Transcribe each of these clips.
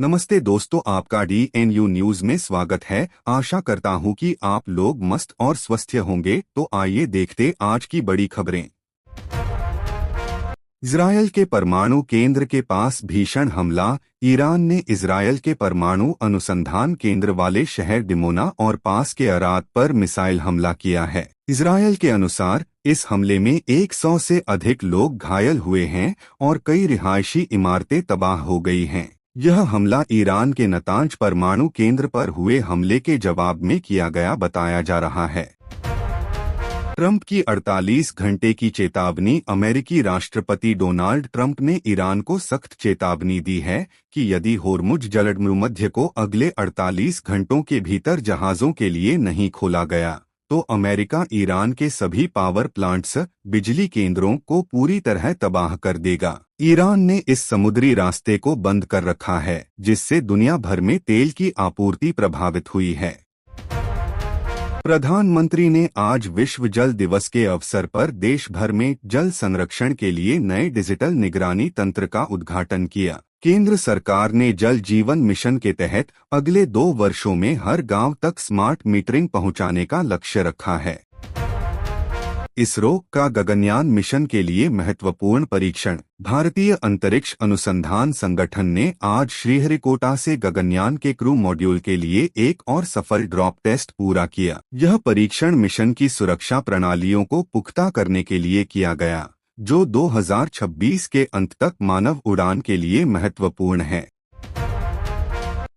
नमस्ते दोस्तों, आपका DNU न्यूज में स्वागत है। आशा करता हूं कि आप लोग मस्त और स्वस्थ होंगे। तो आइए देखते आज की बड़ी खबरें। इजरायल के परमाणु केंद्र के पास भीषण हमला। ईरान ने इजरायल के परमाणु अनुसंधान केंद्र वाले शहर डिमोना और पास के अराद पर मिसाइल हमला किया है। इजरायल के अनुसार इस हमले में 100 से अधिक लोग घायल हुए हैं और कई रिहायशी इमारतें तबाह हो गई हैं। यह हमला ईरान के नतांज परमाणु केंद्र पर हुए हमले के जवाब में किया गया बताया जा रहा है। ट्रंप की 48 घंटे की चेतावनी। अमेरिकी राष्ट्रपति डोनाल्ड ट्रंप ने ईरान को सख्त चेतावनी दी है कि यदि होर्मुज जलसंधि को अगले 48 घंटों के भीतर जहाजों के लिए नहीं खोला गया तो अमेरिका ईरान के सभी पावर प्लांट्स, बिजली केंद्रों को पूरी तरह तबाह कर देगा। ईरान ने इस समुद्री रास्ते को बंद कर रखा है, जिससे दुनिया भर में तेल की आपूर्ति प्रभावित हुई है। प्रधानमंत्री ने आज विश्व जल दिवस के अवसर पर देश भर में जल संरक्षण के लिए नए डिजिटल निगरानी तंत्र का उद्घाटन किया। केंद्र सरकार ने जल जीवन मिशन के तहत अगले 2 वर्षों में हर गांव तक स्मार्ट मीटरिंग पहुंचाने का लक्ष्य रखा है। इसरो का गगनयान मिशन के लिए महत्वपूर्ण परीक्षण। भारतीय अंतरिक्ष अनुसंधान संगठन ने आज श्रीहरिकोटा से गगनयान के क्रू मॉड्यूल के लिए एक और सफल ड्रॉप टेस्ट पूरा किया। यह परीक्षण मिशन की सुरक्षा प्रणालियों को पुख्ता करने के लिए किया गया, जो 2026 के अंत तक मानव उड़ान के लिए महत्वपूर्ण है।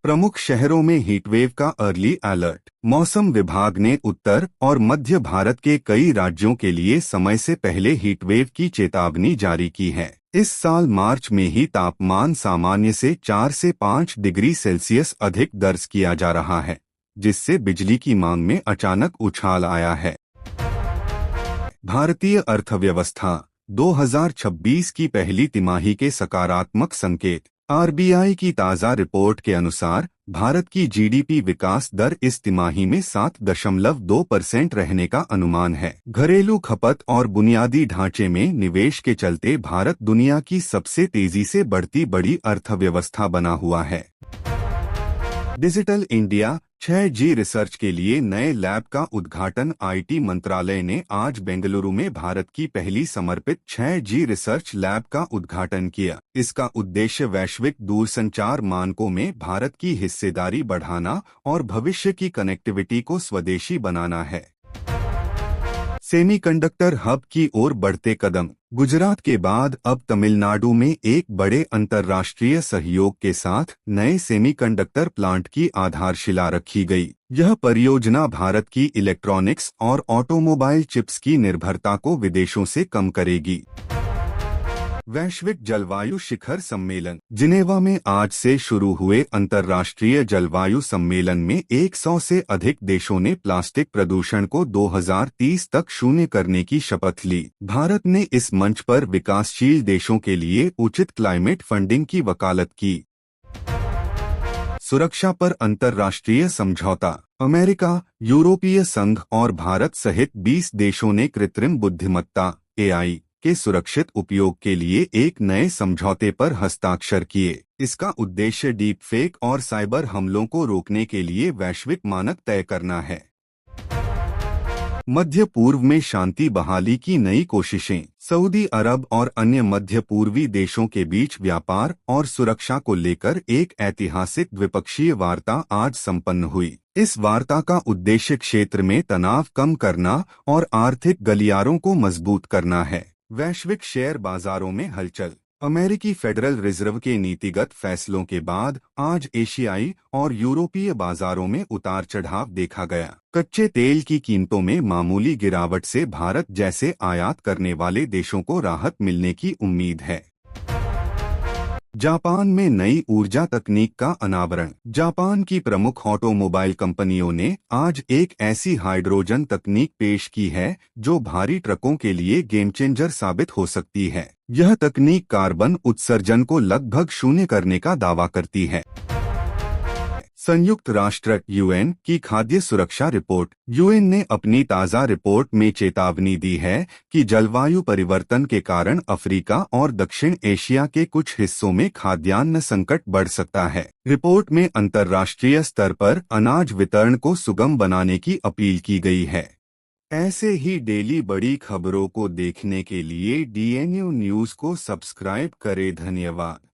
प्रमुख शहरों में हीटवेव का अर्ली अलर्ट। मौसम विभाग ने उत्तर और मध्य भारत के कई राज्यों के लिए समय से पहले हीटवेव की चेतावनी जारी की है। इस साल मार्च में ही तापमान सामान्य से 4 से 5 डिग्री सेल्सियस अधिक दर्ज किया जा रहा है, जिससे बिजली की मांग में अचानक उछाल आया है। भारतीय अर्थव्यवस्था 2026 की पहली तिमाही के सकारात्मक संकेत। RBI की ताज़ा रिपोर्ट के अनुसार भारत की GDP विकास दर इस तिमाही में 7.2% रहने का अनुमान है। घरेलू खपत और बुनियादी ढांचे में निवेश के चलते भारत दुनिया की सबसे तेजी से बढ़ती बड़ी अर्थव्यवस्था बना हुआ है। डिजिटल इंडिया 6G रिसर्च के लिए नए लैब का उद्घाटन। IT मंत्रालय ने आज बेंगलुरु में भारत की पहली समर्पित 6G रिसर्च लैब का उद्घाटन किया। इसका उद्देश्य वैश्विक दूरसंचार मानकों में भारत की हिस्सेदारी बढ़ाना और भविष्य की कनेक्टिविटी को स्वदेशी बनाना है। सेमीकंडक्टर हब की ओर बढ़ते कदम। गुजरात के बाद अब तमिलनाडु में एक बड़े अंतर्राष्ट्रीय सहयोग के साथ नए सेमीकंडक्टर प्लांट की आधारशिला रखी गई। यह परियोजना भारत की इलेक्ट्रॉनिक्स और ऑटोमोबाइल चिप्स की निर्भरता को विदेशों से कम करेगी। वैश्विक जलवायु शिखर सम्मेलन। जिनेवा में आज से शुरू हुए अंतर्राष्ट्रीय जलवायु सम्मेलन में 100 से अधिक देशों ने प्लास्टिक प्रदूषण को 2030 तक शून्य करने की शपथ ली। भारत ने इस मंच पर विकासशील देशों के लिए उचित क्लाइमेट फंडिंग की वकालत की। सुरक्षा पर अंतर्राष्ट्रीय समझौता। अमेरिका, यूरोपीय संघ और भारत सहित 20 देशों ने कृत्रिम बुद्धिमत्ता AI के सुरक्षित उपयोग के लिए एक नए समझौते पर हस्ताक्षर किए। इसका उद्देश्य डीप फेक और साइबर हमलों को रोकने के लिए वैश्विक मानक तय करना है। मध्य पूर्व में शांति बहाली की नई कोशिशें। सऊदी अरब और अन्य मध्य पूर्वी देशों के बीच व्यापार और सुरक्षा को लेकर एक ऐतिहासिक द्विपक्षीय वार्ता आज संपन्न हुई। इस वार्ता का उद्देश्य क्षेत्र में तनाव कम करना और आर्थिक गलियारों को मजबूत करना है। वैश्विक शेयर बाजारों में हलचल। अमेरिकी फेडरल रिजर्व के नीतिगत फैसलों के बाद आज एशियाई और यूरोपीय बाजारों में उतार चढ़ाव देखा गया। कच्चे तेल की कीमतों में मामूली गिरावट से भारत जैसे आयात करने वाले देशों को राहत मिलने की उम्मीद है। जापान में नई ऊर्जा तकनीक का अनावरण। जापान की प्रमुख ऑटोमोबाइल कंपनियों ने आज एक ऐसी हाइड्रोजन तकनीक पेश की है जो भारी ट्रकों के लिए गेम चेंजर साबित हो सकती है। यह तकनीक कार्बन उत्सर्जन को लगभग शून्य करने का दावा करती है। संयुक्त राष्ट्र यूएन की खाद्य सुरक्षा रिपोर्ट यूएन ने अपनी ताज़ा रिपोर्ट में चेतावनी दी है कि जलवायु परिवर्तन के कारण अफ्रीका और दक्षिण एशिया के कुछ हिस्सों में खाद्यान्न संकट बढ़ सकता है। रिपोर्ट में अंतर्राष्ट्रीय स्तर पर अनाज वितरण को सुगम बनाने की अपील की गई है। ऐसे ही डेली बड़ी खबरों को देखने के लिए डीएनयू न्यूज़ को सब्सक्राइब करें। धन्यवाद।